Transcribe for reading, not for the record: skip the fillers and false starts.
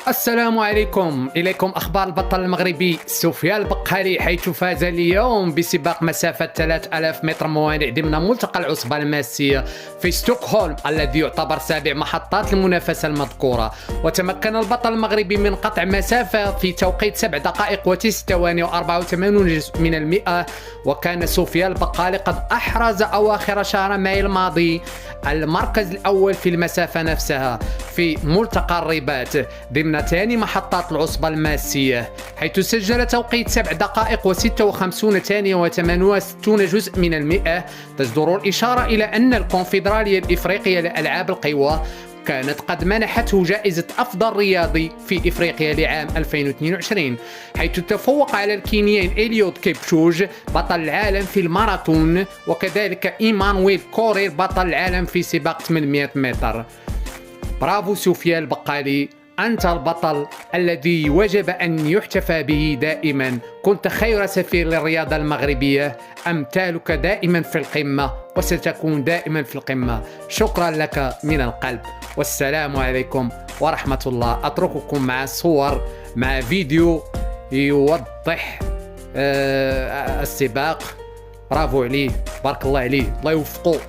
السلام عليكم. إليكم أخبار البطل المغربي سفيان البقالي، حيث فاز اليوم بسباق مسافة 3000 متر موانئ ضمن ملتقى العصبة الماسية في ستوكهولم الذي يعتبر سابع محطات المنافسة المذكورة. وتمكن البطل المغربي من قطع مسافة في توقيت 7 دقائق و9 ثواني و84 جزء من المئة. وكان سفيان البقالي قد أحرز أواخر شهر مايو الماضي المركز الأول في المسافة نفسها في ملتقى الرباط ضمن ثاني محطات العصبة الماسية، حيث سجل توقيت 7 دقائق و56 ثانية و68 جزء من المئة. تجدر الإشارة إلى أن الكونفدرالية الإفريقية لألعاب القوى كانت قد منحته جائزة أفضل رياضي في إفريقيا لعام 2022، حيث تفوق على الكينيين إليود كيبشوج بطل العالم في الماراثون، وكذلك إيمانويل كورير بطل العالم في سباق 800 متر. برافو سفيان البقالي، أنت البطل الذي وجب أن يحتفى به دائما. كنت خير سفير للرياضة المغربية، أمثالك دائما في القمة وستكون دائما في القمة. شكرا لك من القلب، والسلام عليكم ورحمة الله. أترككم مع صور، مع فيديو يوضح السباق. برافو عليه، بارك الله عليه، الله يوفقه.